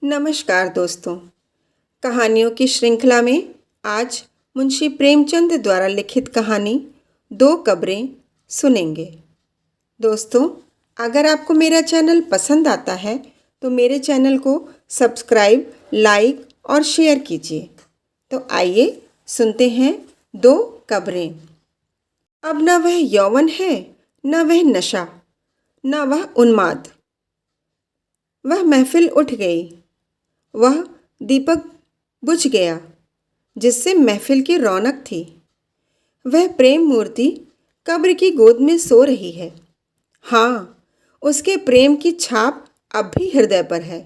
नमस्कार दोस्तों। कहानियों की श्रृंखला में आज मुंशी प्रेमचंद द्वारा लिखित कहानी दो कब्रें सुनेंगे। दोस्तों, अगर आपको मेरा चैनल पसंद आता है तो मेरे चैनल को सब्सक्राइब, लाइक और शेयर कीजिए। तो आइए सुनते हैं दो कब्रें। अब न वह यौवन है, न वह नशा, न वह उन्माद। वह महफिल उठ गई, वह दीपक बुझ गया जिससे महफिल की रौनक थी। वह प्रेम मूर्ति कब्र की गोद में सो रही है। हाँ, उसके प्रेम की छाप अब भी हृदय पर है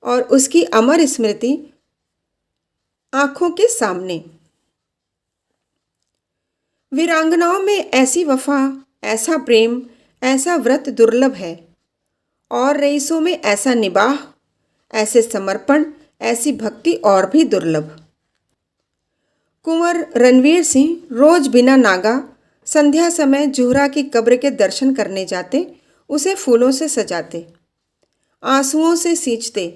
और उसकी अमर स्मृति आंखों के सामने। वीरांगनाओं में ऐसी वफा, ऐसा प्रेम, ऐसा व्रत दुर्लभ है और रईसों में ऐसा निबाह, ऐसे समर्पण, ऐसी भक्ति और भी दुर्लभ। कुंवर रणवीर सिंह रोज बिना नागा संध्या समय ज़ोहरा की कब्र के दर्शन करने जाते, उसे फूलों से सजाते, आंसुओं से सींचते।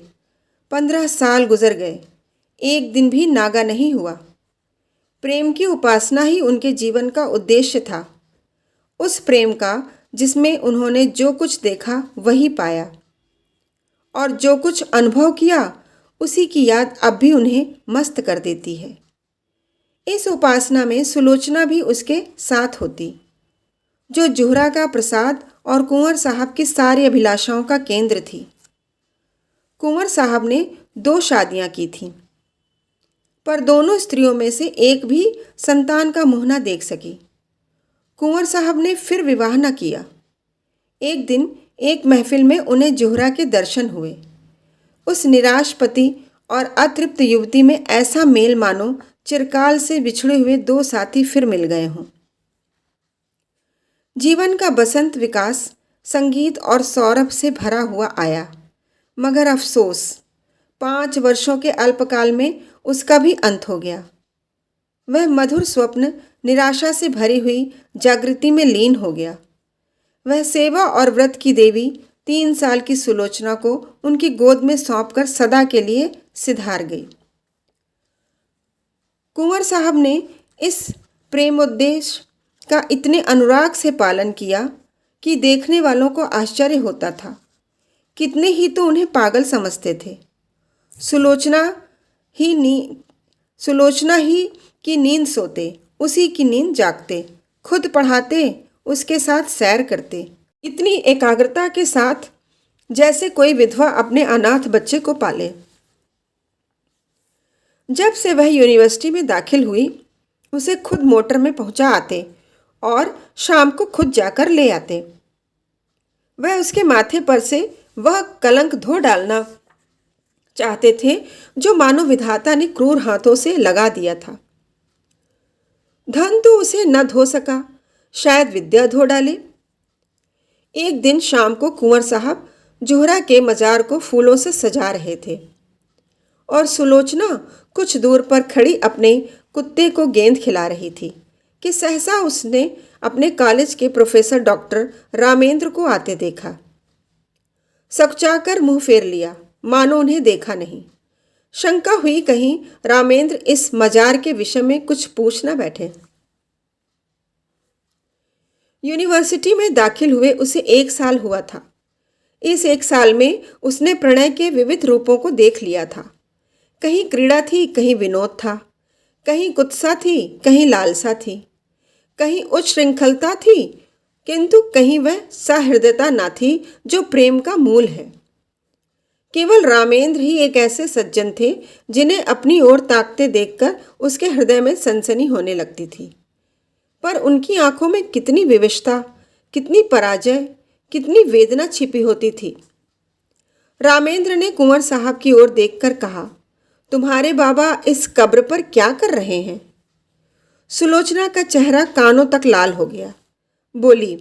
15 साल गुजर गए, एक दिन भी नागा नहीं हुआ। प्रेम की उपासना ही उनके जीवन का उद्देश्य था, उस प्रेम का जिसमें उन्होंने जो कुछ देखा वही पाया और जो कुछ अनुभव किया उसी की याद अब भी उन्हें मस्त कर देती है। इस उपासना में सुलोचना भी उसके साथ होती, जो ज़ोहरा का प्रसाद और कुंवर साहब की सारी अभिलाषाओं का केंद्र थी। कुंवर साहब ने 2 शादियां की थीं, पर दोनों स्त्रियों में से एक भी संतान का मुँह न देख सकी। कुंवर साहब ने फिर विवाह न किया। एक दिन एक महफिल में उन्हें ज़ोहरा के दर्शन हुए। उस निराश पति और अतृप्त युवती में ऐसा मेल मानो चिरकाल से बिछड़े हुए 2 साथी फिर मिल गए हों। जीवन का बसंत विकास संगीत और सौरभ से भरा हुआ आया, मगर अफसोस 5 वर्षों के अल्पकाल में उसका भी अंत हो गया। वह मधुर स्वप्न निराशा से भरी हुई जागृति में लीन हो गया। वह सेवा और व्रत की देवी 3 साल की सुलोचना को उनकी गोद में सौंपकर सदा के लिए सिधार गई। कुंवर साहब ने इस प्रेमोद्देश्य का इतने अनुराग से पालन किया कि देखने वालों को आश्चर्य होता था। कितने ही तो उन्हें पागल समझते थे। सुलोचना ही की नींद सोते, उसी की नींद जागते, खुद पढ़ाते, उसके साथ सैर करते, इतनी एकाग्रता के साथ जैसे कोई विधवा अपने अनाथ बच्चे को पाले। जब से वह यूनिवर्सिटी में दाखिल हुई, उसे खुद मोटर में पहुंचा आते और शाम को खुद जाकर ले आते। वह उसके माथे पर से वह कलंक धो डालना चाहते थे जो मानो विधाता ने क्रूर हाथों से लगा दिया था। धन तो उसे न धो सका, शायद विद्या धो डाले। एक दिन शाम को कुंवर साहब ज़ोहरा के मजार को फूलों से सजा रहे थे और सुलोचना कुछ दूर पर खड़ी अपने कुत्ते को गेंद खिला रही थी कि सहसा उसने अपने कॉलेज के प्रोफेसर डॉक्टर रामेंद्र को आते देखा। सकचाकर मुंह फेर लिया, मानो उन्हें देखा नहीं। शंका हुई कहीं रामेंद्र इस मजार के विषय में कुछ पूछ न बैठे। यूनिवर्सिटी में दाखिल हुए उसे 1 साल हुआ था। इस 1 साल में उसने प्रणय के विविध रूपों को देख लिया था। कहीं क्रीड़ा थी, कहीं विनोद था, कहीं कुत्सा थी, कहीं लालसा थी, कहीं उच्च श्रृंखलता थी, किंतु कहीं वह सहृदयता न थी जो प्रेम का मूल है। केवल रामेंद्र ही एक ऐसे सज्जन थे जिन्हें अपनी ओर ताकते देखकर उसके हृदय में सनसनी होने लगती थी। पर उनकी आंखों में कितनी विवशता, कितनी पराजय, कितनी वेदना छिपी होती थी। रामेंद्र ने कुंवर साहब की ओर देखकर कहा, तुम्हारे बाबा इस कब्र पर क्या कर रहे हैं? सुलोचना का चेहरा कानों तक लाल हो गया। बोली,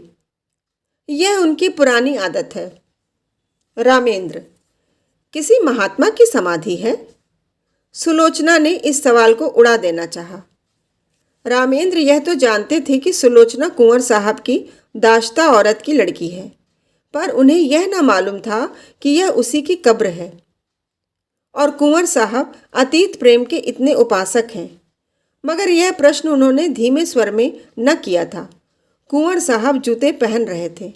यह उनकी पुरानी आदत है। रामेंद्र, किसी महात्मा की समाधि है? सुलोचना ने इस सवाल को उड़ा देना चाहा। रामेंद्र यह तो जानते थे कि सुलोचना कुंवर साहब की दाश्ता औरत की लड़की है, पर उन्हें यह न मालूम था कि यह उसी की कब्र है। और कुंवर साहब अतीत प्रेम के इतने उपासक हैं? मगर यह प्रश्न उन्होंने धीमे स्वर में न किया था। कुंवर साहब जूते पहन रहे थे।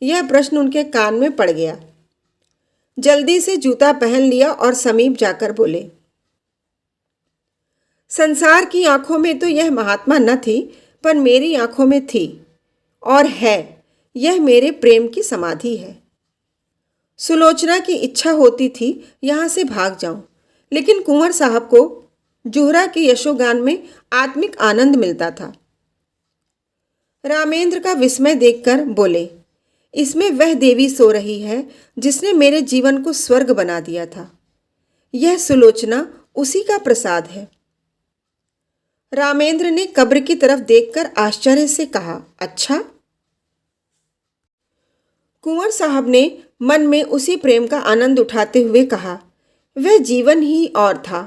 यह प्रश्न उनके कान में पड़ गया। जल्दी से जूता पहन लिया और समीप जाकर बोले, संसार की आंखों में तो यह महात्मा न थी, पर मेरी आंखों में थी और है। यह मेरे प्रेम की समाधि है। सुलोचना की इच्छा होती थी यहाँ से भाग जाऊं, लेकिन कुंवर साहब को जुहरा के यशोगान में आत्मिक आनंद मिलता था। रामेंद्र का विस्मय देखकर बोले, इसमें वह देवी सो रही है जिसने मेरे जीवन को स्वर्ग बना दिया था। यह सुलोचना उसी का प्रसाद है। रामेंद्र ने कब्र की तरफ देखकर आश्चर्य से कहा, अच्छा? कुंवर साहब ने मन में उसी प्रेम का आनंद उठाते हुए कहा, वह जीवन ही और था।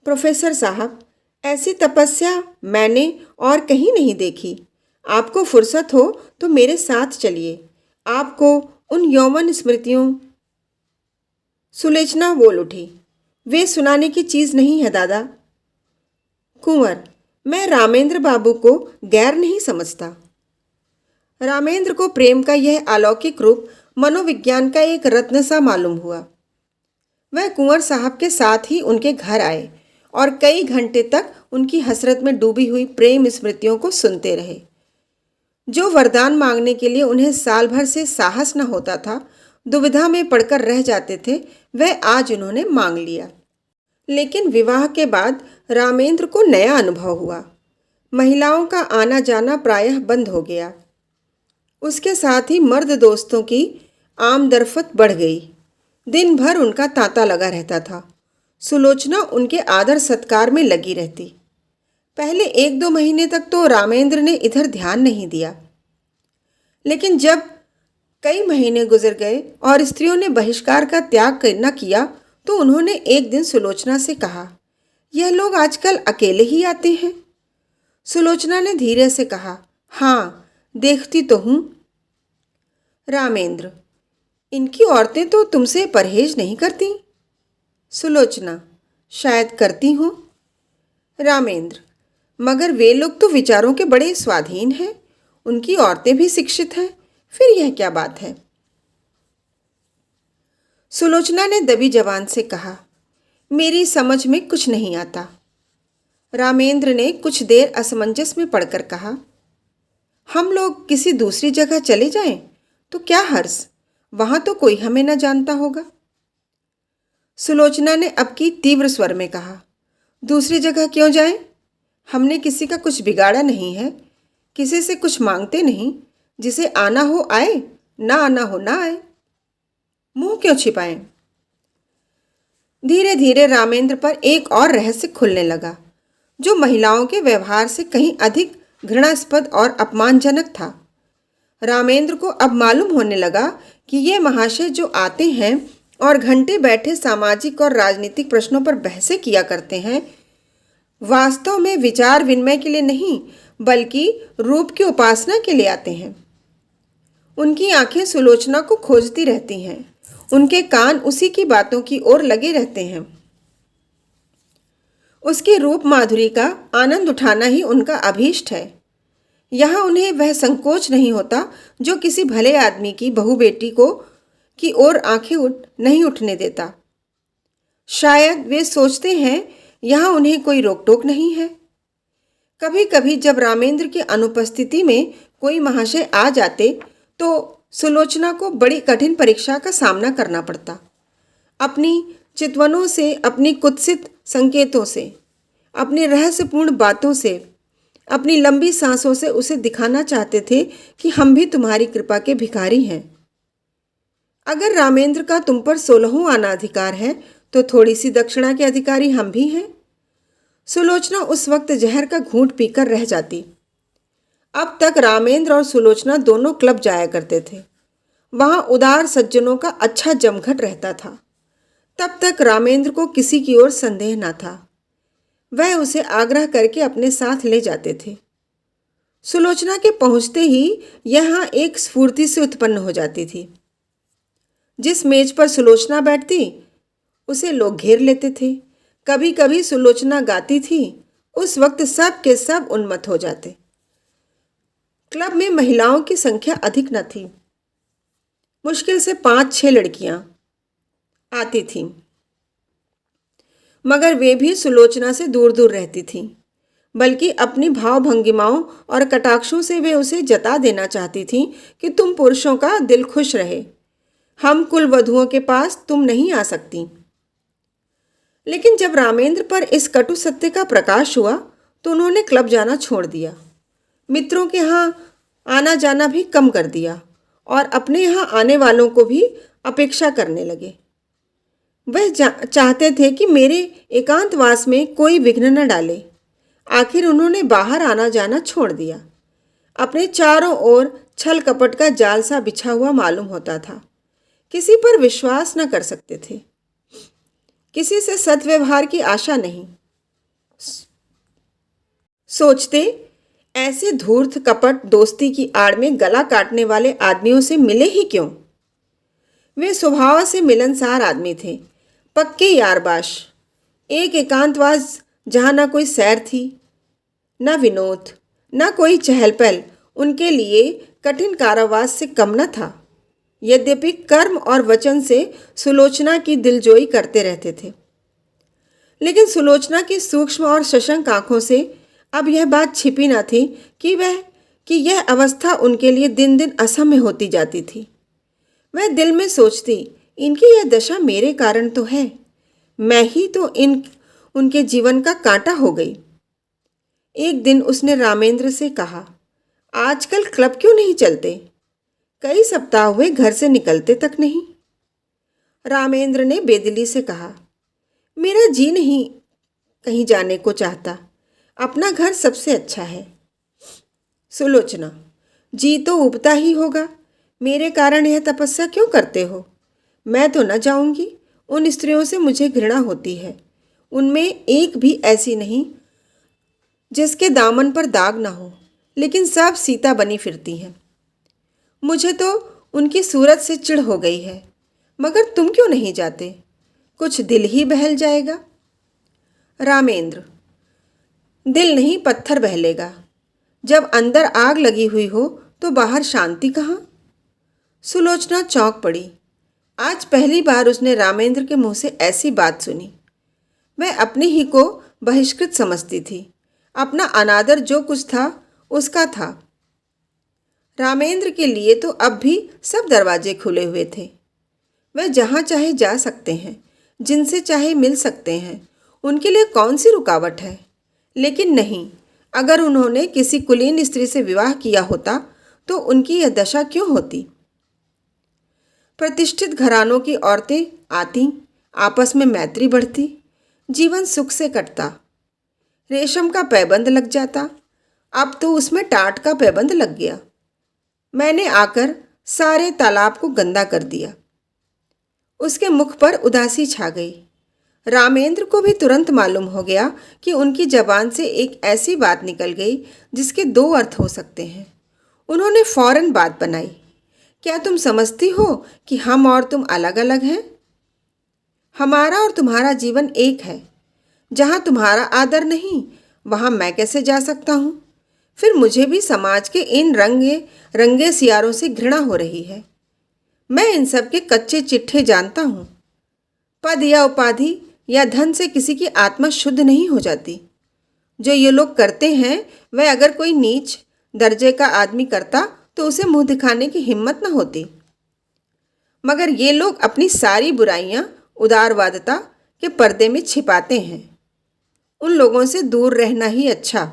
प्रोफेसर साहब, ऐसी तपस्या मैंने और कहीं नहीं देखी। आपको फुर्सत हो तो मेरे साथ चलिए। आपको उन यौवन स्मृतियों। सुलोचना बोल उठी, वे सुनाने की चीज़ नहीं है दादा। कुंवर, मैं रामेंद्र बाबू को गैर नहीं समझता। रामेंद्र को प्रेम का यह अलौकिक रूप मनोविज्ञान का एक रत्न सा मालूम हुआ। वह कुंवर साहब के साथ ही उनके घर आए और कई घंटे तक उनकी हसरत में डूबी हुई प्रेम स्मृतियों को सुनते रहे। जो वरदान मांगने के लिए उन्हें साल भर से साहस न होता था, दुविधा में पड़कर रह जाते थे, वह आज उन्होंने मांग लिया। लेकिन विवाह के बाद रामेंद्र को नया अनुभव हुआ। महिलाओं का आना जाना प्रायः बंद हो गया। उसके साथ ही मर्द दोस्तों की आमदरफत बढ़ गई। दिन भर उनका तांता लगा रहता था। सुलोचना उनके आदर सत्कार में लगी रहती। पहले 1-2 महीने तक तो रामेंद्र ने इधर ध्यान नहीं दिया, लेकिन जब कई महीने गुजर गए और स्त्रियों ने बहिष्कार का त्याग न किया, तो उन्होंने एक दिन सुलोचना से कहा, यह लोग आजकल अकेले ही आते हैं। सुलोचना ने धीरे से कहा, हाँ, देखती तो हूँ। रामेंद्र, इनकी औरतें तो तुमसे परहेज नहीं करती। सुलोचना, शायद करती हों। रामेंद्र, मगर वे लोग तो विचारों के बड़े स्वाधीन हैं। उनकी औरतें भी शिक्षित हैं, फिर यह क्या बात है? सुलोचना ने दबी जबान से कहा, मेरी समझ में कुछ नहीं आता। रामेंद्र ने कुछ देर असमंजस में पड़कर कहा, हम लोग किसी दूसरी जगह चले जाएं तो क्या हर्ज? वहां तो कोई हमें न जानता होगा। सुलोचना ने अब की तीव्र स्वर में कहा, दूसरी जगह क्यों जाएं? हमने किसी का कुछ बिगाड़ा नहीं है, किसी से कुछ मांगते नहीं। जिसे आना हो आए, ना आना हो ना आए। मुंह क्यों छिपाएं? धीरे धीरे रामेंद्र पर एक और रहस्य खुलने लगा, जो महिलाओं के व्यवहार से कहीं अधिक घृणास्पद और अपमानजनक था। रामेंद्र को अब मालूम होने लगा कि ये महाशय जो आते हैं और घंटे बैठे सामाजिक और राजनीतिक प्रश्नों पर बहसें किया करते हैं, वास्तव में विचार विनिमय के लिए नहीं, बल्कि रूप की उपासना के लिए आते हैं। उनकी आंखें सुलोचना को खोजती रहती हैं, उनके कान उसी की बातों की ओर लगे रहते हैं। उसके रूप माधुरी का आनंद उठाना ही उनका अभीष्ट है। यहाँ उन्हें वह संकोच नहीं होता जो किसी भले आदमी की बहू बेटी को की ओर आंखें नहीं उठने देता। शायद वे सोचते हैं यहाँ उन्हें कोई रोक टोक नहीं है। कभी कभी जब रामेंद्र की अनुपस्थिति में कोई महाशय आ जाते तो सुलोचना को बड़ी कठिन परीक्षा का सामना करना पड़ता। अपनी चितवनों से, अपनी कुत्सित संकेतों से, अपनी रहस्यपूर्ण बातों से, अपनी लंबी सांसों से उसे दिखाना चाहते थे कि हम भी तुम्हारी कृपा के भिखारी हैं। अगर रामेंद्र का तुम पर 16वां आना अधिकार है, तो थोड़ी सी दक्षिणा के अधिकारी हम भी हैं। सुलोचना उस वक्त जहर का घूंट पीकर रह जाती। अब तक रामेंद्र और सुलोचना दोनों क्लब जाया करते थे। वहां उदार सज्जनों का अच्छा जमघट रहता था। तब तक रामेंद्र को किसी की ओर संदेह न था। वह उसे आग्रह करके अपने साथ ले जाते थे। सुलोचना के पहुंचते ही यहाँ एक स्फूर्ति से उत्पन्न हो जाती थी। जिस मेज पर सुलोचना बैठती, उसे लोग घेर लेते थे। कभी कभी सुलोचना गाती थी, उस वक्त सब के सब उन्मत्त हो जाते। क्लब में महिलाओं की संख्या अधिक न थी। मुश्किल से 5-6 लड़कियां आती थीं, मगर वे भी सुलोचना से दूर दूर रहती थीं। बल्कि अपनी भाव भंगिमाओं और कटाक्षों से वे उसे जता देना चाहती थीं कि तुम पुरुषों का दिल खुश रहे, हम कुल वधुओं के पास तुम नहीं आ सकती। लेकिन जब रामेंद्र पर इस कटु सत्य का प्रकाश हुआ तो उन्होंने क्लब जाना छोड़ दिया, मित्रों के यहाँ आना जाना भी कम कर दिया और अपने यहाँ आने वालों को भी अपेक्षा करने लगे। वह चाहते थे कि मेरे एकांतवास में कोई विघ्न न डाले। आखिर उन्होंने बाहर आना जाना छोड़ दिया। अपने चारों ओर छल कपट का जाल सा बिछा हुआ मालूम होता था। किसी पर विश्वास न कर सकते थे, किसी से सद्व्यवहार की आशा नहीं। सोचते, ऐसे धूर्त कपट दोस्ती की आड़ में गला काटने वाले आदमियों से मिले ही क्यों। वे स्वभाव से मिलनसार आदमी थे, पक्के यारबाश। एक एकांतवास जहाँ न कोई सैर थी, न विनोद, न कोई चहल पहल, उनके लिए कठिन कारावास से कम न था। यद्यपि कर्म और वचन से सुलोचना की दिलजोई करते रहते थे, लेकिन सुलोचना की सूक्ष्म और सशंक आंखों से अब यह बात छिपी न थी कि यह अवस्था उनके लिए दिन दिन असह्य होती जाती थी। वह दिल में सोचती, इनकी यह दशा मेरे कारण तो है, मैं ही तो उनके जीवन का कांटा हो गई। एक दिन उसने रामेंद्र से कहा, आजकल क्लब क्यों नहीं चलते? कई सप्ताह हुए घर से निकलते तक नहीं। रामेंद्र ने बेदिली से कहा, मेरा जी नहीं कहीं जाने को चाहता, अपना घर सबसे अच्छा है। सुलोचना, जी तो उबता ही होगा, मेरे कारण यह तपस्या क्यों करते हो? मैं तो न जाऊंगी। उन स्त्रियों से मुझे घृणा होती है, उनमें एक भी ऐसी नहीं जिसके दामन पर दाग ना हो, लेकिन सब सीता बनी फिरती हैं। मुझे तो उनकी सूरत से चिढ़ हो गई है, मगर तुम क्यों नहीं जाते? कुछ दिल ही बहल जाएगा। रामेंद्र, दिल नहीं पत्थर बहलेगा। जब अंदर आग लगी हुई हो तो बाहर शांति कहाँ? सुलोचना चौंक पड़ी। आज पहली बार उसने रामेंद्र के मुंह से ऐसी बात सुनी। वह अपने ही को बहिष्कृत समझती थी। अपना अनादर जो कुछ था उसका था। रामेंद्र के लिए तो अब भी सब दरवाजे खुले हुए थे। वह जहाँ चाहे जा सकते हैं, जिनसे चाहे मिल सकते हैं, उनके लिए कौन सी रुकावट है? लेकिन नहीं, अगर उन्होंने किसी कुलीन स्त्री से विवाह किया होता तो उनकी यह दशा क्यों होती? प्रतिष्ठित घरानों की औरतें आती, आपस में मैत्री बढ़ती, जीवन सुख से कटता, रेशम का पैबंद लग जाता। अब तो उसमें टाट का पैबंद लग गया। मैंने आकर सारे तालाब को गंदा कर दिया। उसके मुख पर उदासी छा गई। रामेंद्र को भी तुरंत मालूम हो गया कि उनकी जबान से एक ऐसी बात निकल गई जिसके दो अर्थ हो सकते हैं। उन्होंने फौरन बात बनाई, क्या तुम समझती हो कि हम और तुम अलग अलग हैं? हमारा और तुम्हारा जीवन एक है। जहाँ तुम्हारा आदर नहीं, वहाँ मैं कैसे जा सकता हूँ? फिर मुझे भी समाज के इन रंगे सियारों से घृणा हो रही है। मैं इन सब के कच्चे चिट्ठे जानता हूँ। पद या उपाधि या धन से किसी की आत्मा शुद्ध नहीं हो जाती। जो ये लोग करते हैं, वह अगर कोई नीच दर्जे का आदमी करता तो उसे मुंह दिखाने की हिम्मत न होती। मगर ये लोग अपनी सारी बुराइयां उदारवादता के पर्दे में छिपाते हैं। उन लोगों से दूर रहना ही अच्छा।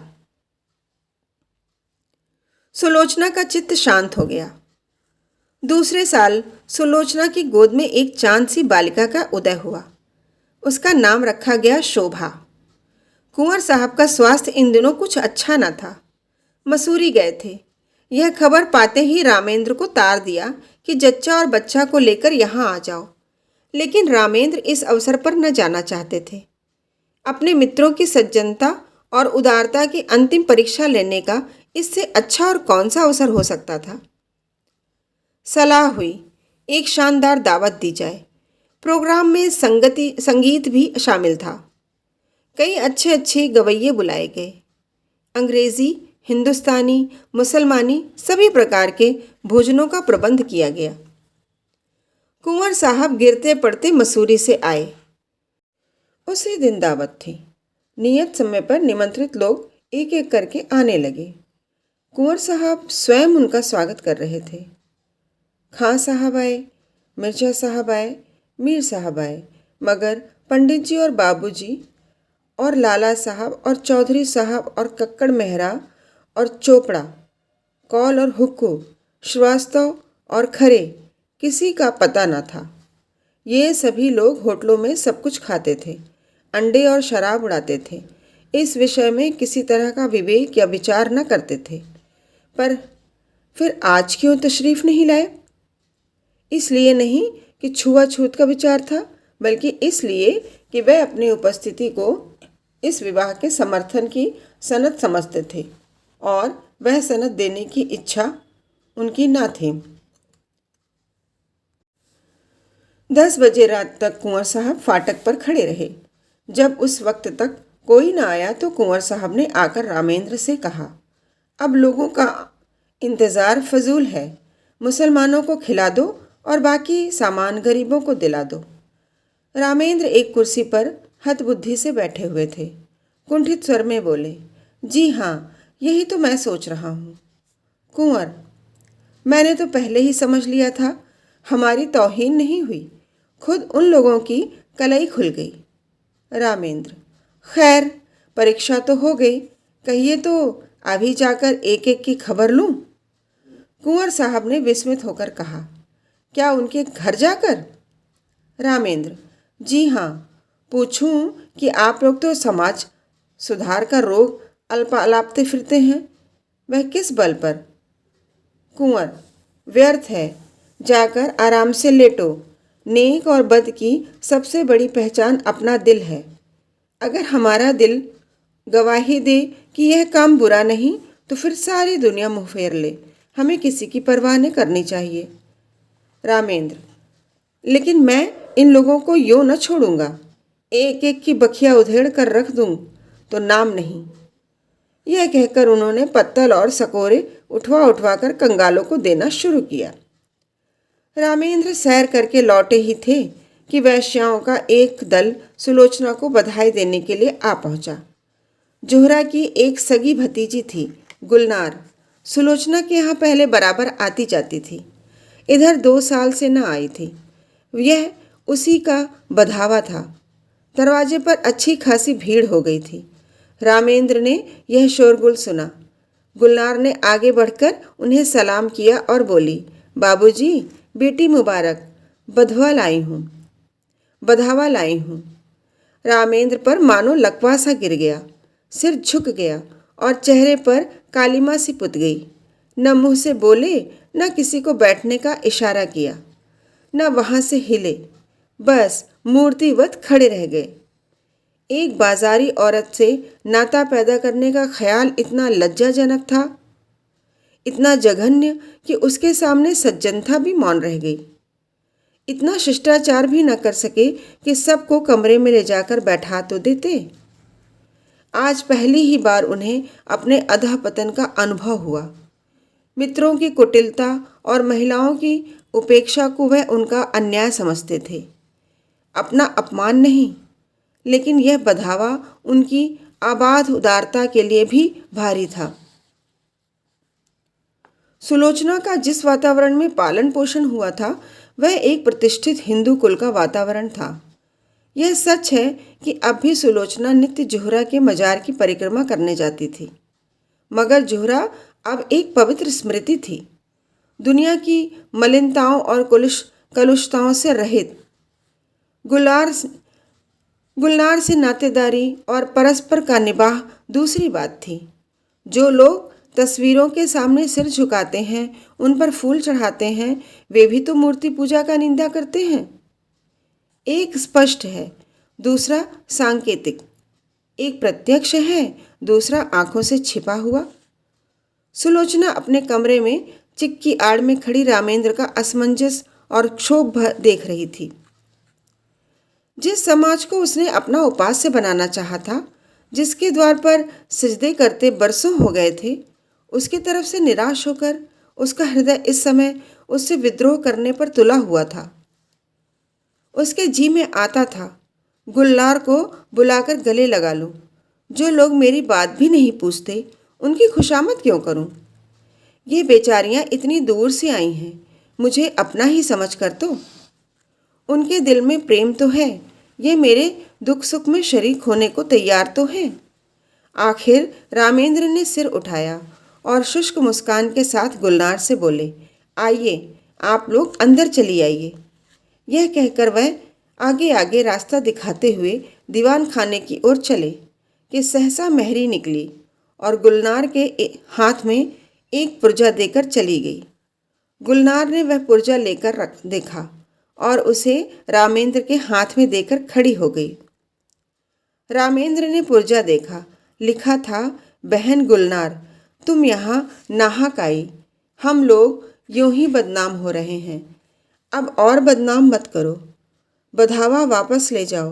सुलोचना का चित्त शांत हो गया। दूसरे साल सुलोचना की गोद में एक चांद सी बालिका का उदय हुआ। उसका नाम रखा गया शोभा। कुंवर साहब का स्वास्थ्य इन दिनों कुछ अच्छा न था। मसूरी गए थे। यह खबर पाते ही रामेंद्र को तार दिया कि जच्चा और बच्चा को लेकर यहाँ आ जाओ। लेकिन रामेंद्र इस अवसर पर न जाना चाहते थे। अपने मित्रों की सज्जनता और उदारता की अंतिम परीक्षा लेने का इससे अच्छा और कौन सा अवसर हो सकता था? सलाह हुई, एक शानदार दावत दी जाए। प्रोग्राम में संगीत भी शामिल था। कई अच्छे अच्छे गवैये बुलाए गए। अंग्रेजी, हिंदुस्तानी, मुसलमानी सभी प्रकार के भोजनों का प्रबंध किया गया। कुंवर साहब गिरते पड़ते मसूरी से आए। उसी दिन दावत थी। नियत समय पर निमंत्रित लोग एक एक करके आने लगे। कुंवर साहब स्वयं उनका स्वागत कर रहे थे। खां साहब आए, मिर्जा साहब आए, मीर साहब आए, मगर पंडित जी और बाबूजी और लाला साहब और चौधरी साहब और कक्कड़ मेहरा और चोपड़ा, कौल और हुक्कू, श्रीवास्तव और खरे किसी का पता न था। ये सभी लोग होटलों में सब कुछ खाते थे, अंडे और शराब उड़ाते थे। इस विषय में किसी तरह का विवेक या विचार न करते थे। पर फिर आज क्यों तशरीफ़ नहीं लाए? इसलिए नहीं कि छुआछूत का विचार था, बल्कि इसलिए कि वह अपनी उपस्थिति को इस विवाह के समर्थन की सनद समझते थे और वह सनद देने की इच्छा उनकी न थी। 10 बजे रात तक कुंवर साहब फाटक पर खड़े रहे। जब उस वक्त तक कोई न आया तो कुंवर साहब ने आकर रामेंद्र से कहा, अब लोगों का इंतज़ार फजूल है, मुसलमानों को खिला दो और बाकी सामान गरीबों को दिला दो। रामेंद्र एक कुर्सी पर हतबुद्धि से बैठे हुए थे। कुंठित स्वर में बोले, जी हाँ, यही तो मैं सोच रहा हूँ। कुंवर, मैंने तो पहले ही समझ लिया था, हमारी तौहीन नहीं हुई, खुद उन लोगों की कलई खुल गई। रामेंद्र, खैर परीक्षा तो हो गई, कहिए तो अभी जाकर एक एक की खबर लूँ? कुंवर साहब ने विस्मित होकर कहा, क्या उनके घर जाकर? रामेंद्र, जी हाँ, पूछूं कि आप लोग तो समाज सुधार का रोग अलापते फिरते हैं, वह किस बल पर? कुंवर, व्यर्थ है, जाकर आराम से लेटो। नेक और बद की सबसे बड़ी पहचान अपना दिल है। अगर हमारा दिल गवाही दे कि यह काम बुरा नहीं, तो फिर सारी दुनिया मुँह फेर ले, हमें किसी की परवाह नहीं करनी चाहिए। रामेंद्र, लेकिन मैं इन लोगों को यूँ न छोड़ूंगा, एक एक की बखिया उधेड़ कर रख दूं तो नाम नहीं। यह कहकर उन्होंने पत्तल और सकोरे उठवा उठवा कर कंगालों को देना शुरू किया। रामेंद्र सैर करके लौटे ही थे कि वैश्याओं का एक दल सुलोचना को बधाई देने के लिए आ पहुंचा। जोहरा की एक सगी भतीजी थी, गुलनार, सुलोचना के यहाँ पहले बराबर आती जाती थी। इधर 2 साल से न आई थी। यह उसी का बधावा था। दरवाजे पर अच्छी खासी भीड़ हो गई थी। रामेंद्र ने यह शोरगुल सुना। गुलनार ने आगे बढ़कर उन्हें सलाम किया और बोली, बाबूजी, बेटी मुबारक, बधावा लाई हूँ। रामेंद्र पर मानो लकवा सा गिर गया, सिर झुक गया और चेहरे पर कालिमा सी पुत गई। न मुँह से बोले, न किसी को बैठने का इशारा किया, न वहाँ से हिले, बस मूर्तिवत खड़े रह गए। एक बाजारी औरत से नाता पैदा करने का ख्याल इतना लज्जाजनक था, इतना जघन्य कि उसके सामने सज्जनता भी मौन रह गई। इतना शिष्टाचार भी न कर सके कि सबको कमरे में ले जाकर बैठा तो देते। आज पहली ही बार उन्हें अपने अधःपतन का अनुभव हुआ। मित्रों की कुटिलता और महिलाओं की उपेक्षा को वह उनका अन्याय समझते थे, अपना अपमान नहीं। लेकिन यह बधावा उनकी आबाद उदारता के लिए भी भारी था। सुलोचना का जिस वातावरण में पालन पोषण हुआ था, वह एक प्रतिष्ठित हिंदू कुल का वातावरण था। यह सच है कि अब भी सुलोचना नित्य जोहरा के मजार की परिक्रमा करने जाती थी, मगर जोहरा अब एक पवित्र स्मृति थी, दुनिया की मलिनताओं और कलुषताओं से रहित। गुलनार से नातेदारी और परस्पर का निबाह दूसरी बात थी। जो लोग तस्वीरों के सामने सिर झुकाते हैं, उन पर फूल चढ़ाते हैं, वे भी तो मूर्ति पूजा का निंदा करते हैं। एक स्पष्ट है, दूसरा सांकेतिक। एक प्रत्यक्ष है, दूसरा आंखों से छिपा हुआ। सुलोचना अपने कमरे में चिक की आड़ में खड़ी रामेंद्र का असमंजस और क्षोभ देख रही थी। जिस समाज को उसने अपना उपास्य बनाना चाहा था, जिसके द्वार पर सिजदे करते बरसों हो गए थे, उसकी तरफ से निराश होकर उसका हृदय इस समय उससे विद्रोह करने पर तुला हुआ था। उसके जी में आता था, गुलनार को बुलाकर गले लगा लूं। जो लोग मेरी बात भी नहीं पूछते, उनकी खुशामद क्यों करूं? ये बेचारियां इतनी दूर से आई हैं, मुझे अपना ही समझ कर तो। उनके दिल में प्रेम तो है, ये मेरे दुख सुख में शरीक होने को तैयार तो हैं। आखिर रामेंद्र ने सिर उठाया और शुष्क मुस्कान के साथ गुलनार से बोले, आइए, आप लोग अंदर चली आइए। यह कहकर वह आगे आगे रास्ता दिखाते हुए दीवान खाने की ओर चले कि सहसा मेहरी निकली और गुलनार के हाथ में एक पुर्जा देकर चली गई। गुलनार ने वह पुर्जा लेकर रख देखा और उसे रामेंद्र के हाथ में देकर खड़ी हो गई। रामेंद्र ने पुर्जा देखा। लिखा था, बहन गुलनार, तुम यहाँ नाहक आई, हम लोग यूं ही बदनाम हो रहे हैं। अब और बदनाम मत करो, बधावा वापस ले जाओ।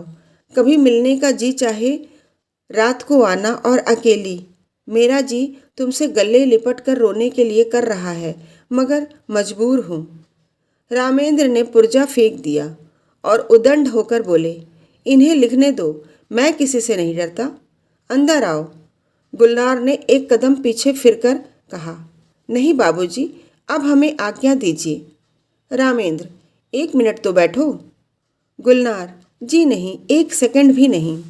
कभी मिलने का जी चाहे रात को आना और अकेली। मेरा जी तुमसे गले लिपट कर रोने के लिए कर रहा है, मगर मजबूर हूँ। रामेंद्र ने पुर्जा फेंक दिया और उदंड होकर बोले, इन्हें लिखने दो, मैं किसी से नहीं डरता। अंदर आओ। गुलनार ने एक कदम पीछे फिरकर कहा, नहीं बाबूजी, अब हमें आज्ञा दीजिए। रामेंद्र, 1 मिनट तो बैठो। गुलनार, जी नहीं, 1 सेकंड भी नहीं।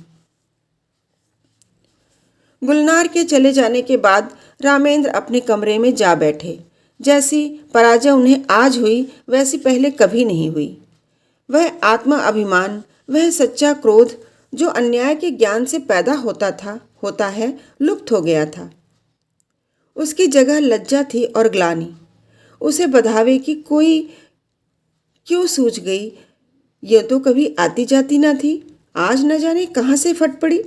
गुलनार के चले जाने के बाद रामेंद्र अपने कमरे में जा बैठे। जैसी पराजय उन्हें आज हुई, वैसी पहले कभी नहीं हुई। वह आत्म अभिमान, वह सच्चा क्रोध जो अन्याय के ज्ञान से पैदा होता है, लुप्त हो गया था। उसकी जगह लज्जा थी और ग्लानि। उसे बधावे की कोई क्यों सूझ गई? यह तो कभी आती जाती ना थी, आज न जाने कहाँ से फट पड़ी।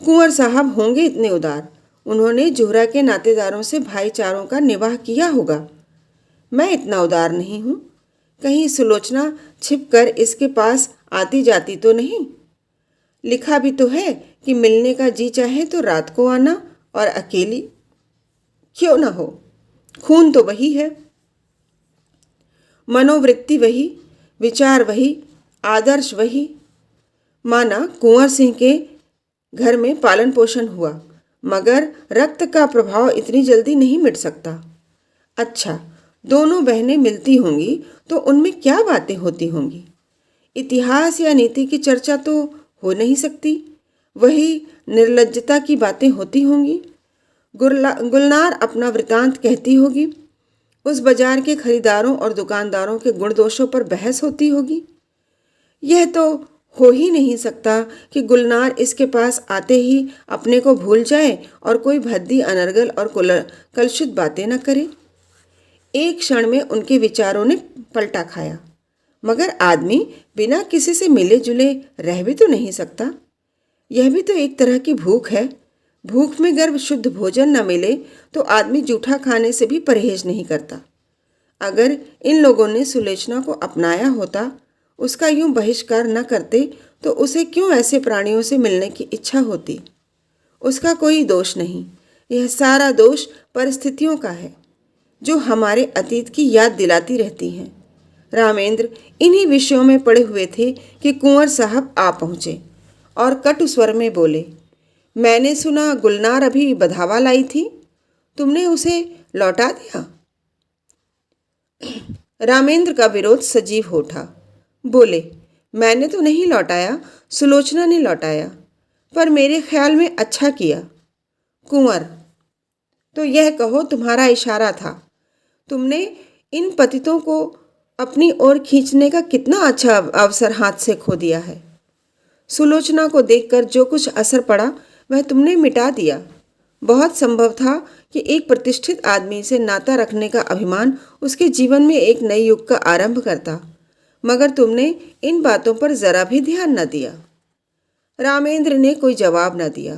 कुंवर साहब होंगे इतने उदार, उन्होंने जोहरा के नातेदारों से भाईचारों का निवाह किया होगा। मैं इतना उदार नहीं हूँ। कहीं सुलोचना छिपकर इसके पास आती जाती तो नहीं? लिखा भी तो है कि मिलने का जी चाहे तो रात को आना और अकेली। क्यों ना हो, खून तो वही है, मनोवृत्ति वही, विचार वही, आदर्श वही। माना कुंवर सिंह के घर में पालन पोषण हुआ, मगर रक्त का प्रभाव इतनी जल्दी नहीं मिट सकता। अच्छा, दोनों बहनें मिलती होंगी तो उनमें क्या बातें होती होंगी? इतिहास या नीति की चर्चा तो हो नहीं सकती, वही निर्लज्जता की बातें होती होंगी। गुलनार अपना वृतांत कहती होगी, उस बाजार के खरीदारों और दुकानदारों के गुण दोषों पर बहस होती होगी। यह तो हो ही नहीं सकता कि गुलनार इसके पास आते ही अपने को भूल जाए और कोई भद्दी, अनर्गल और कलुषित बातें न करे। एक क्षण में उनके विचारों ने पलटा खाया, मगर आदमी बिना किसी से मिले जुले रह भी तो नहीं सकता। यह भी तो एक तरह की भूख है। भूख में गर्भ शुद्ध भोजन न मिले तो आदमी जूठा खाने से भी परहेज नहीं करता। अगर इन लोगों ने सुलोचना को अपनाया होता, उसका यूं बहिष्कार न करते, तो उसे क्यों ऐसे प्राणियों से मिलने की इच्छा होती? उसका कोई दोष नहीं, यह सारा दोष परिस्थितियों का है, जो हमारे अतीत की याद दिलाती रहती हैं। रामेंद्र इन्हीं विषयों में पड़े हुए थे कि कुंवर साहब आ पहुँचे और कटु स्वर में बोले, मैंने सुना गुलनार अभी बधावा लाई थी, तुमने उसे लौटा दिया? रामेंद्र का विरोध सजीव हो उठा। बोले, मैंने तो नहीं लौटाया, सुलोचना ने लौटाया, पर मेरे ख्याल में अच्छा किया। कुंवर, तो यह कहो तुम्हारा इशारा था। तुमने इन पतितों को अपनी ओर खींचने का कितना अच्छा अवसर हाथ से खो दिया है। सुलोचना को देखकर जो कुछ असर पड़ा वह तुमने मिटा दिया। बहुत संभव था कि एक प्रतिष्ठित आदमी से नाता रखने का अभिमान उसके जीवन में एक नए युग का आरंभ करता, मगर तुमने इन बातों पर जरा भी ध्यान न दिया। रामेंद्र ने कोई जवाब न दिया।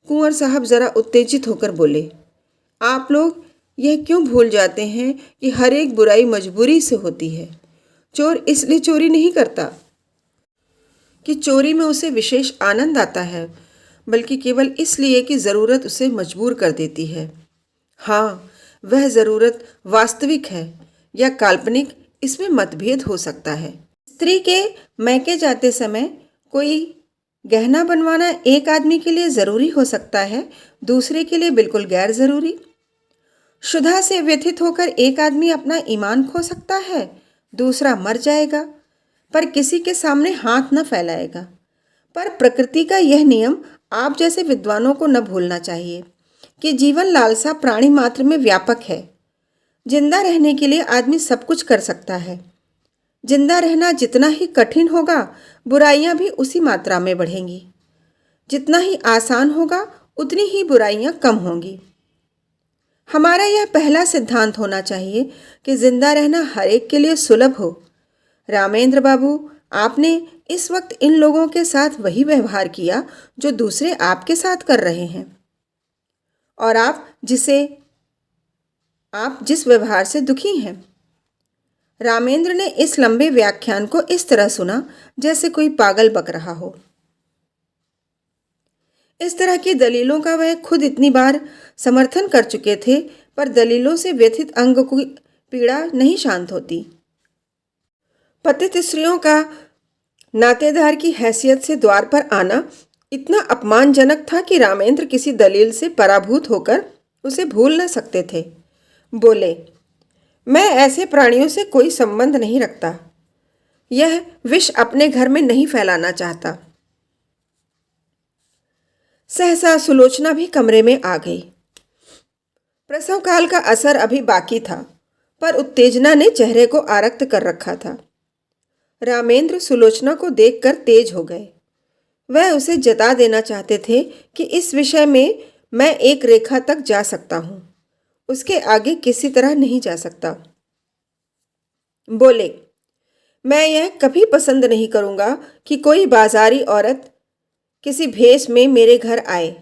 कुंवर साहब जरा उत्तेजित होकर बोले, आप लोग यह क्यों भूल जाते हैं कि हर एक बुराई मजबूरी से होती है। चोर इसलिए चोरी नहीं करता कि चोरी में उसे विशेष आनंद आता है, बल्कि केवल इसलिए कि ज़रूरत उसे मजबूर कर देती है। हाँ, वह ज़रूरत वास्तविक है या काल्पनिक, इसमें मतभेद हो सकता है। स्त्री के मैके जाते समय कोई गहना बनवाना एक आदमी के लिए ज़रूरी हो सकता है, दूसरे के लिए बिल्कुल गैर ज़रूरी। क्षुधा से व्यथित होकर एक आदमी अपना ईमान खो सकता है, दूसरा मर जाएगा, पर किसी के सामने हाथ न फैलाएगा। पर प्रकृति का यह नियम आप जैसे विद्वानों को न भूलना चाहिए कि जीवन लालसा प्राणी मात्र में व्यापक है। जिंदा रहने के लिए आदमी सब कुछ कर सकता है। जिंदा रहना जितना ही कठिन होगा, बुराइयां भी उसी मात्रा में बढ़ेंगी। जितना ही आसान होगा, उतनी ही बुराइयां कम होंगी। हमारा यह पहला सिद्धांत होना चाहिए कि जिंदा रहना हर एक के लिए सुलभ हो। रामेंद्र बाबू, आपने इस वक्त इन लोगों के साथ वही व्यवहार किया जो दूसरे आपके साथ कर रहे हैं, और आप जिस व्यवहार से दुखी हैं। रामेंद्र ने इस लंबे व्याख्यान को इस तरह सुना जैसे कोई पागल बक रहा हो। इस तरह की दलीलों का वह खुद इतनी बार समर्थन कर चुके थे, पर दलीलों से व्यथित अंग की पीड़ा नहीं शांत होती। पतित स्त्रियों का नातेदार की हैसियत से द्वार पर आना इतना अपमानजनक था कि रामेंद्र किसी दलील से पराभूत होकर उसे भूल न सकते थे। बोले, मैं ऐसे प्राणियों से कोई संबंध नहीं रखता। यह विष अपने घर में नहीं फैलाना चाहता। सहसा सुलोचना भी कमरे में आ गई। प्रसव काल का असर अभी बाकी था, पर उत्तेजना ने चेहरे को आरक्त कर रखा था। रामेंद्र सुलोचना को देखकर तेज हो गए। वह उसे जता देना चाहते थे कि इस विषय में मैं एक रेखा तक जा सकता हूं, उसके आगे किसी तरह नहीं जा सकता। बोले, मैं यह कभी पसंद नहीं करूंगा कि कोई बाजारी औरत किसी भेष में मेरे घर आए।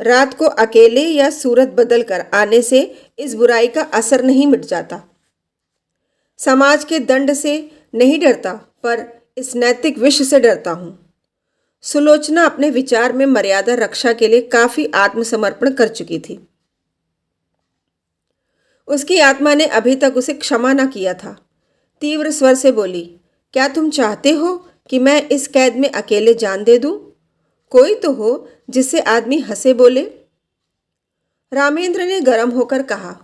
रात को अकेले या सूरत बदल कर आने से इस बुराई का असर नहीं मिट जाता। समाज के दंड से नहीं डरता, पर इस नैतिक विष से डरता हूं। सुलोचना अपने विचार में मर्यादा रक्षा के लिए काफी आत्मसमर्पण कर चुकी थी। उसकी आत्मा ने अभी तक उसे क्षमा न किया था। तीव्र स्वर से बोली, क्या तुम चाहते हो कि मैं इस कैद में अकेले जान दे दूं? कोई तो हो जिससे आदमी हंसे बोले। रामेंद्र ने गर्म होकर कहा,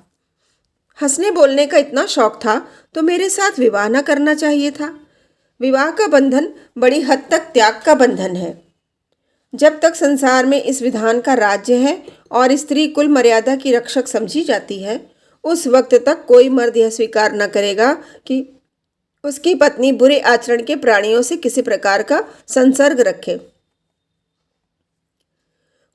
हंसने बोलने का इतना शौक था तो मेरे साथ विवाह न करना चाहिए था। विवाह का बंधन बड़ी हद तक त्याग का बंधन है। जब तक संसार में इस विधान का राज्य है और स्त्री कुल मर्यादा की रक्षक समझी जाती है, उस वक्त तक कोई मर्द यह स्वीकार न करेगा कि उसकी पत्नी बुरे आचरण के प्राणियों से किसी प्रकार का संसर्ग रखे।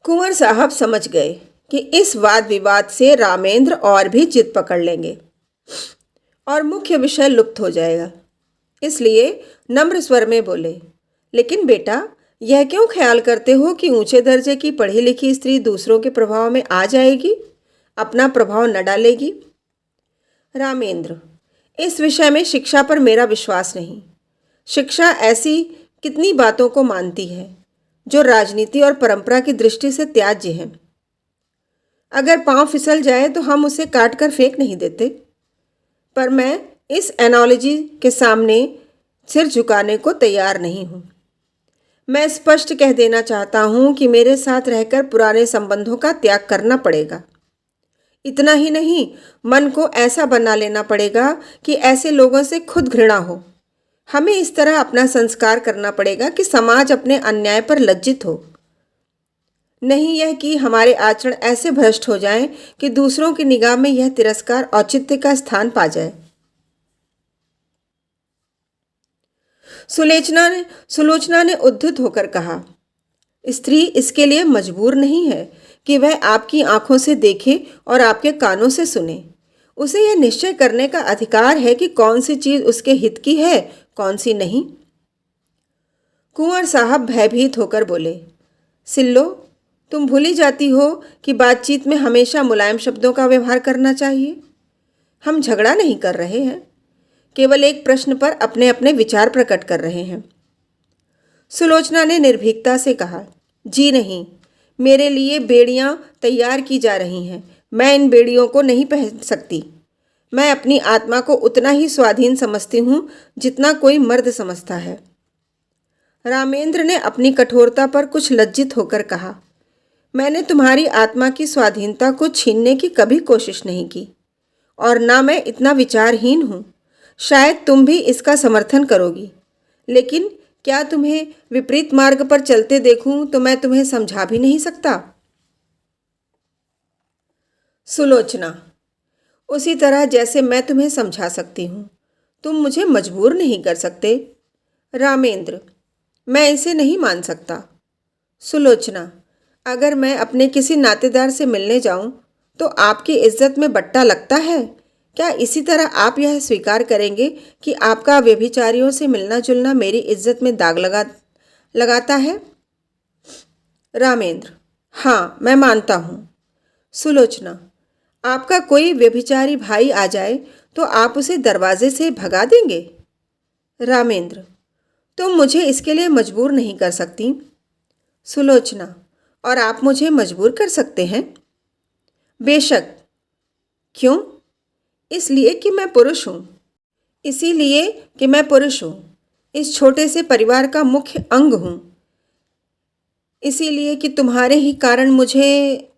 कुंवर साहब समझ गए कि इस वाद विवाद से रामेंद्र और भी जिद पकड़ लेंगे और मुख्य विषय लुप्त हो जाएगा। इसलिए नम्र स्वर में बोले, लेकिन बेटा, यह क्यों ख्याल करते हो कि ऊंचे दर्जे की पढ़ी लिखी स्त्री दूसरों के प्रभाव में आ जाएगी, अपना प्रभाव न डालेगी? रामेंद्र, इस विषय में शिक्षा पर मेरा विश्वास नहीं। शिक्षा ऐसी कितनी बातों को मानती है जो राजनीति और परंपरा की दृष्टि से त्याज्य हैं। अगर पांव फिसल जाए तो हम उसे काट कर फेंक नहीं देते, पर मैं इस एनालॉजी के सामने सिर झुकाने को तैयार नहीं हूँ। मैं स्पष्ट कह देना चाहता हूँ कि मेरे साथ रहकर पुराने संबंधों का त्याग करना पड़ेगा। इतना ही नहीं, मन को ऐसा बना लेना पड़ेगा कि ऐसे लोगों से खुद घृणा हो। हमें इस तरह अपना संस्कार करना पड़ेगा कि समाज अपने अन्याय पर लज्जित हो। नहीं यह कि हमारे आचरण ऐसे भ्रष्ट हो जाएं कि दूसरों की निगाह में यह तिरस्कार औचित्य का स्थान पा जाए। सुलोचना ने उद्धत होकर कहा, स्त्री इसके लिए मजबूर नहीं है कि वह आपकी आंखों से देखे और आपके कानों से सुने। उसे यह निश्चय करने का अधिकार है कि कौन सी चीज उसके हित की है, कौन सी नहीं। कुंवर साहब भयभीत होकर बोले, सिल्लो, तुम भूली जाती हो कि बातचीत में हमेशा मुलायम शब्दों का व्यवहार करना चाहिए। हम झगड़ा नहीं कर रहे हैं, केवल एक प्रश्न पर अपने अपने विचार प्रकट कर रहे हैं। सुलोचना ने निर्भीकता से कहा, जी नहीं, मेरे लिए बेड़ियां तैयार की जा रही हैं। मैं इन बेड़ियों को नहीं पहन सकती। मैं अपनी आत्मा को उतना ही स्वाधीन समझती हूँ जितना कोई मर्द समझता है। रामेंद्र ने अपनी कठोरता पर कुछ लज्जित होकर कहा, मैंने तुम्हारी आत्मा की स्वाधीनता को छीनने की कभी कोशिश नहीं की, और ना मैं इतना विचारहीन हूँ। शायद तुम भी इसका समर्थन करोगी, लेकिन क्या तुम्हें विपरीत मार्ग पर चलते देखूं तो मैं तुम्हें समझा भी नहीं सकता। सुलोचना, उसी तरह जैसे मैं तुम्हें समझा सकती हूँ, तुम मुझे मजबूर नहीं कर सकते। रामेंद्र, मैं इसे नहीं मान सकता। सुलोचना, अगर मैं अपने किसी नातेदार से मिलने जाऊं तो आपकी इज्जत में बट्टा लगता है। क्या इसी तरह आप यह स्वीकार करेंगे कि आपका व्यभिचारियों से मिलना जुलना मेरी इज्जत में दाग लगाता है? रामेंद्र, हाँ, मैं मानता हूँ। सुलोचना, आपका कोई व्यभिचारी भाई आ जाए तो आप उसे दरवाजे से भगा देंगे? रामेंद्र, तुम मुझे इसके लिए मजबूर नहीं कर सकती। सुलोचना, और आप मुझे मजबूर कर सकते हैं? बेशक। क्यों? इसलिए कि मैं पुरुष हूँ। इसीलिए कि मैं पुरुष हूँ, इस छोटे से परिवार का मुख्य अंग हूँ। इसीलिए कि तुम्हारे ही कारण मुझे।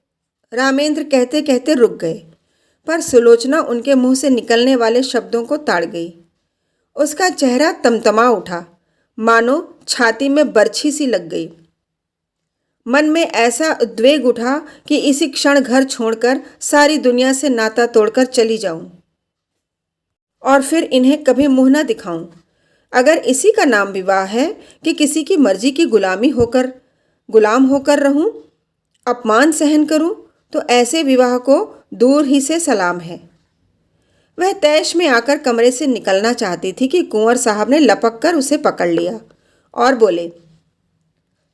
रामेंद्र कहते कहते रुक गए, पर सुलोचना उनके मुंह से निकलने वाले शब्दों को ताड़ गई। उसका चेहरा तमतमा उठा, मानो छाती में बरछी सी लग गई। मन में ऐसा उद्वेग उठा कि इसी क्षण घर छोड़कर सारी दुनिया से नाता तोड़कर चली जाऊं और फिर इन्हें कभी मुंह न दिखाऊं। अगर इसी का नाम विवाह है कि किसी की मर्जी की गुलाम होकर रहूं, अपमान सहन करूं, तो ऐसे विवाह को दूर ही से सलाम है। वह तैश में आकर कमरे से निकलना चाहती थी कि कुंवर साहब ने लपक कर उसे पकड़ लिया और बोले,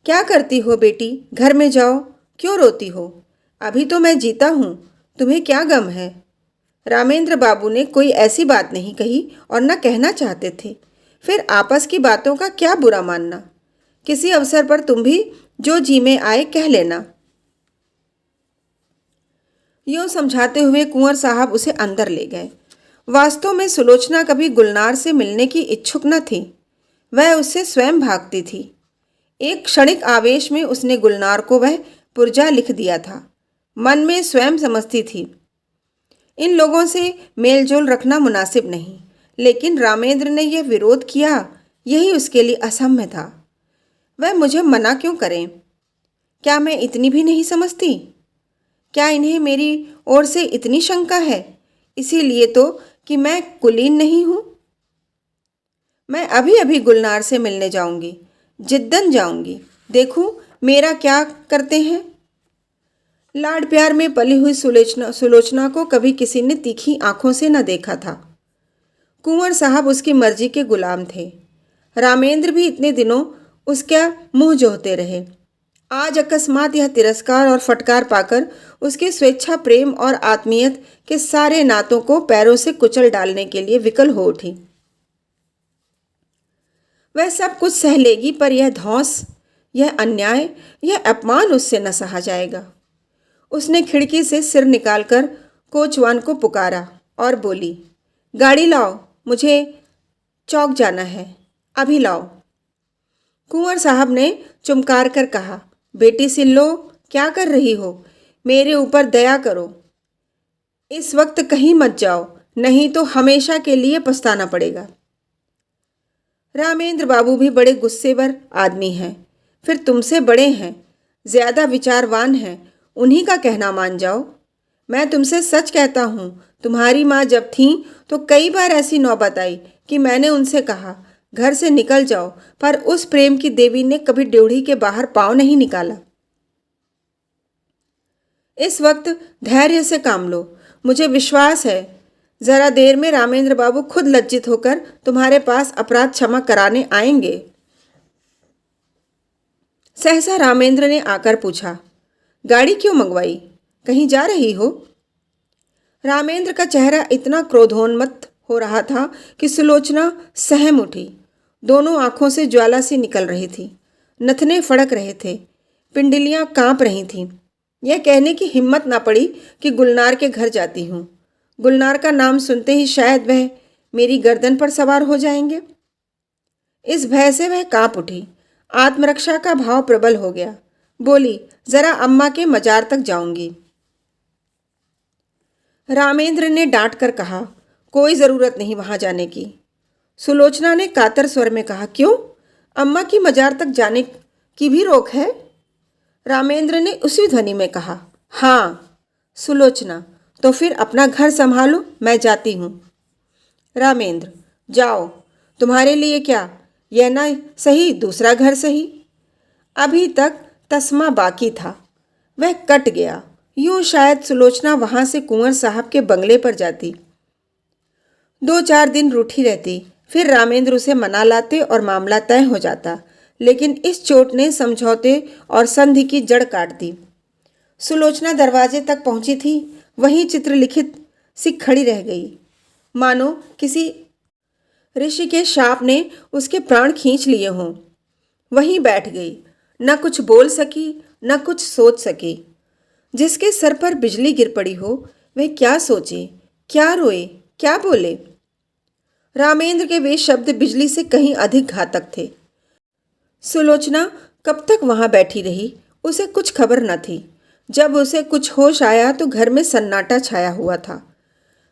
क्या करती हो बेटी, घर में जाओ, क्यों रोती हो? अभी तो मैं जीता हूँ, तुम्हें क्या गम है? रामेंद्र बाबू ने कोई ऐसी बात नहीं कही और न कहना चाहते थे, फिर आपस की बातों का क्या बुरा मानना। किसी अवसर पर तुम भी जो जी में आए कह लेना। यूँ समझाते हुए कुंवर साहब उसे अंदर ले गए। वास्तव में सुलोचना कभी गुलनार से मिलने की इच्छुक न थी, वह उससे स्वयं भागती थी। एक क्षणिक आवेश में उसने गुलनार को वह पुर्जा लिख दिया था। मन में स्वयं समझती थी, इन लोगों से मेलजोल रखना मुनासिब नहीं, लेकिन रामेंद्र ने यह विरोध किया, यही उसके लिए असम्य था। वह मुझे मना क्यों करें? क्या मैं इतनी भी नहीं समझती? क्या इन्हें मेरी ओर से इतनी शंका है, इसीलिए तो कि मैं कुलीन नहीं हूँ? मैं अभी अभी गुलनार से मिलने जाऊंगी, जिद्दन जाऊंगी, देखूं मेरा क्या करते हैं। लाड प्यार में पली हुई सुलोचना को कभी किसी ने तीखी आंखों से न देखा था। कुंवर साहब उसकी मर्जी के गुलाम थे। रामेंद्र भी इतने दिनों उसका मुंह जोहते रहे। आज अकस्मात यह तिरस्कार और फटकार पाकर उसके स्वेच्छा प्रेम और आत्मीयत के सारे नातों को पैरों से कुचल डालने के लिए विकल हो उठी। वह सब कुछ सह लेगी, पर यह धौंस, यह अन्याय, यह अपमान उससे न सहा जाएगा। उसने खिड़की से सिर निकालकर कोचवान को पुकारा और बोली, गाड़ी लाओ, मुझे चौक जाना है, अभी लाओ। कुंवर साहब ने चुमकार कर कहा, बेटी सिल्लो, क्या कर रही हो? मेरे ऊपर दया करो, इस वक्त कहीं मत जाओ, नहीं तो हमेशा के लिए पछताना पड़ेगा। रामेंद्र बाबू भी बड़े गुस्सेवर आदमी हैं, फिर तुमसे बड़े हैं, ज़्यादा विचारवान हैं, उन्हीं का कहना मान जाओ। मैं तुमसे सच कहता हूँ, तुम्हारी माँ जब थीं तो कई बार ऐसी नौबत आई कि मैंने उनसे कहा, घर से निकल जाओ, पर उस प्रेम की देवी ने कभी ड्योढ़ी के बाहर पाँव नहीं निकाला। इस वक्त धैर्य से काम लो, मुझे विश्वास है जरा देर में रामेंद्र बाबू खुद लज्जित होकर तुम्हारे पास अपराध क्षमा कराने आएंगे। सहसा रामेंद्र ने आकर पूछा, गाड़ी क्यों मंगवाई, कहीं जा रही हो? रामेंद्र का चेहरा इतना क्रोधोन्मत्त हो रहा था कि सुलोचना सहम उठी। दोनों आंखों से ज्वाला सी निकल रही थी। नथने फड़क रहे थे, पिंडलियां कांप रही थीं। यह कहने की हिम्मत ना पड़ी कि गुलनार के घर जाती हूँ। गुलनार का नाम सुनते ही शायद वह मेरी गर्दन पर सवार हो जाएंगे। इस भय से वह कांप उठी। आत्मरक्षा का भाव प्रबल हो गया। बोली, जरा अम्मा के मजार तक जाऊंगी। रामेंद्र ने डांट कर कहा, कोई जरूरत नहीं वहां जाने की। सुलोचना ने कातर स्वर में कहा, क्यों? अम्मा की मजार तक जाने की भी रोक है? रामेंद्र ने उसी ध्वनि में कहा, हाँ। सुलोचना, तो फिर अपना घर संभालो, मैं जाती हूँ। रामेंद्र, जाओ। तुम्हारे लिए क्या, यह ना सही दूसरा घर सही। अभी तक तस्मा बाकी था, वह कट गया। यूं शायद सुलोचना वहां से कुंवर साहब के बंगले पर जाती, 2-4 दिन रूठी रहती, फिर रामेंद्र उसे मना लाते और मामला तय हो जाता। लेकिन इस चोट ने समझौते और संधि की जड़ काट दी। सुलोचना दरवाजे तक पहुंची थी, वहीं चित्रलिखित सी खड़ी रह गई, मानो किसी ऋषि के शाप ने उसके प्राण खींच लिए हों। वहीं बैठ गई, न कुछ बोल सकी, न कुछ सोच सकी। जिसके सर पर बिजली गिर पड़ी हो, वह क्या सोचे, क्या रोए, क्या बोले? रामेंद्र के वे शब्द बिजली से कहीं अधिक घातक थे। सुलोचना कब तक वहां बैठी रही, उसे कुछ खबर न थी। जब उसे कुछ होश आया तो घर में सन्नाटा छाया हुआ था।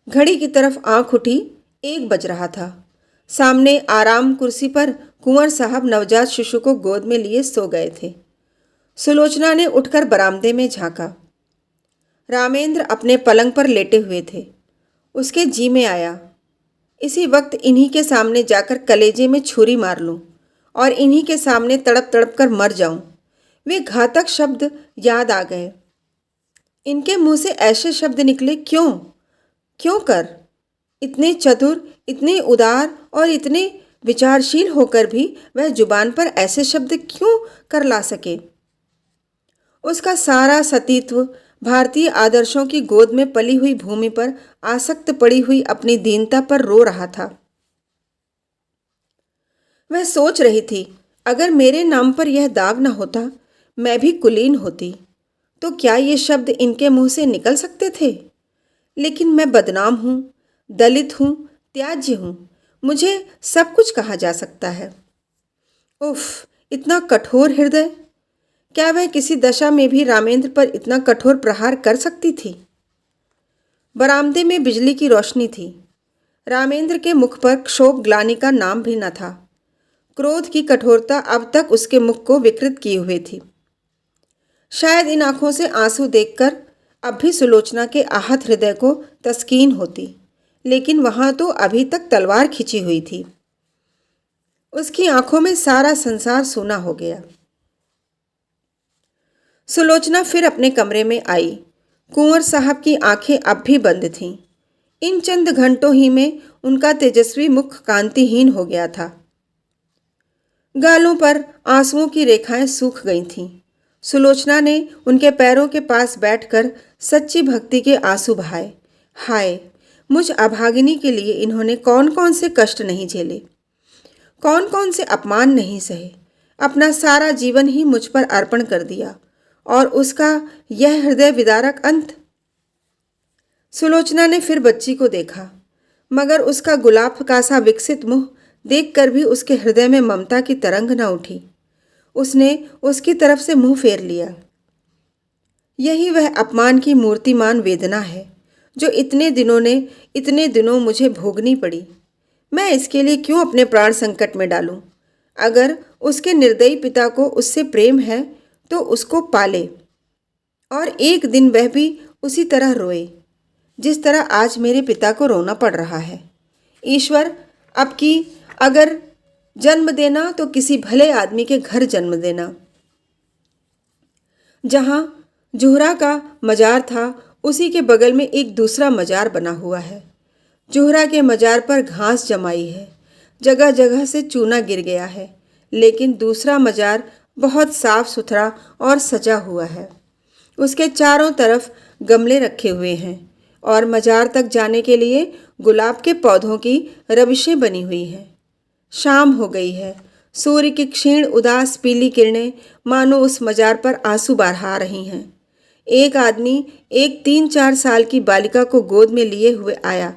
घड़ी की तरफ आंख उठी, 1 बज रहा था। सामने आराम कुर्सी पर कुंवर साहब नवजात शिशु को गोद में लिए सो गए थे। सुलोचना ने उठकर बरामदे में झांका। रामेंद्र अपने पलंग पर लेटे हुए थे। उसके जी में आया, इसी वक्त इन्हीं के सामने जाकर कलेजे में छुरी मार लूं और इन्हीं के सामने तड़प तड़प कर मर जाऊं। वे घातक शब्द याद आ गए। इनके मुंह से ऐसे शब्द निकले क्यों? क्यों कर? इतने चतुर, इतने उदार और इतने विचारशील होकर भी वह जुबान पर ऐसे शब्द क्यों कर ला सके? उसका सारा सतीत्व भारतीय आदर्शों की गोद में पली हुई भूमि पर आसक्त पड़ी हुई अपनी दीनता पर रो रहा था। वह सोच रही थी, अगर मेरे नाम पर यह दाग न होता, मैं भी कुलीन होती, तो क्या ये शब्द इनके मुंह से निकल सकते थे? लेकिन मैं बदनाम हूँ, दलित हूँ, त्याज्य हूँ, मुझे सब कुछ कहा जा सकता है। उफ, इतना कठोर हृदय! क्या वह किसी दशा में भी रामेंद्र पर इतना कठोर प्रहार कर सकती थी? बरामदे में बिजली की रोशनी थी। रामेंद्र के मुख पर क्षोभ ग्लानि का नाम भी न था। क्रोध की कठोरता अब तक उसके मुख को विकृत किए हुए थी। शायद इन आंखों से आंसू देखकर अब भी सुलोचना के आहत हृदय को तस्कीन होती, लेकिन वहां तो अभी तक तलवार खिंची हुई थी। उसकी आंखों में सारा संसार सूना हो गया। सुलोचना फिर अपने कमरे में आई। कुंवर साहब की आंखें अब भी बंद थीं। इन चंद घंटों ही में उनका तेजस्वी मुख कांतिहीन हो गया था। गालों पर आंसुओं की रेखाएं सूख गई थीं। सुलोचना ने उनके पैरों के पास बैठकर सच्ची भक्ति के आंसू बहाए। हाय, मुझ अभागिनी के लिए इन्होंने कौन कौन से कष्ट नहीं झेले, कौन कौन से अपमान नहीं सहे। अपना सारा जीवन ही मुझ पर अर्पण कर दिया, और उसका यह हृदय विदारक अंत। सुलोचना ने फिर बच्ची को देखा, मगर उसका गुलाब का सा विकसित मुंह देखकर भी उसके हृदय में ममता की तरंग न उठी। उसने उसकी तरफ से मुंह फेर लिया। यही वह अपमान की मूर्तिमान वेदना है जो इतने दिनों मुझे भोगनी पड़ी। मैं इसके लिए क्यों अपने प्राण संकट में डालूं? अगर उसके निर्दयी पिता को उससे प्रेम है तो उसको पाले, और एक दिन वह भी उसी तरह रोए जिस तरह आज मेरे पिता को रोना पड़ रहा है। ईश्वर, अब की अगर जन्म देना तो किसी भले आदमी के घर जन्म देना। जहां जुहरा का मजार था, उसी के बगल में एक दूसरा मजार बना हुआ है। जुहरा के मजार पर घास जमाई है, जगह जगह से चूना गिर गया है, लेकिन दूसरा मजार बहुत साफ सुथरा और सजा हुआ है। उसके चारों तरफ गमले रखे हुए हैं और मजार तक जाने के लिए गुलाब के पौधों की रविशें बनी हुई हैं। शाम हो गई है, सूर्य की क्षीण उदास पीली किरणें मानो उस मजार पर आंसू बहा रही हैं। एक आदमी एक 3-4 साल की बालिका को गोद में लिए हुए आया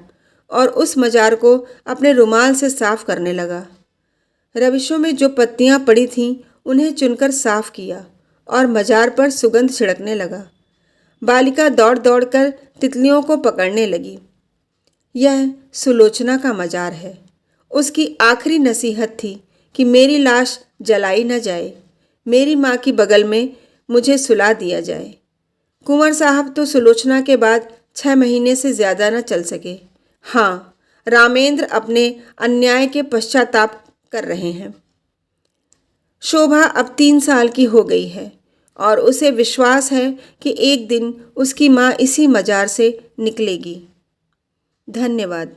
और उस मजार को अपने रुमाल से साफ करने लगा। रविशों में जो पत्तियां पड़ी थीं उन्हें चुनकर साफ किया और मजार पर सुगंध छिड़कने लगा। बालिका दौड़ दौड़ कर तितलियों को पकड़ने लगी। यह सुलोचना का मजार है। उसकी आखिरी नसीहत थी कि मेरी लाश जलाई न जाए, मेरी माँ की बगल में मुझे सुला दिया जाए। कुंवर साहब तो सुलोचना के बाद 6 महीने से ज़्यादा न चल सके। हाँ, रामेंद्र अपने अन्याय के पश्चाताप कर रहे हैं। शोभा अब 3 साल की हो गई है और उसे विश्वास है कि एक दिन उसकी माँ इसी मजार से निकलेगी। धन्यवाद।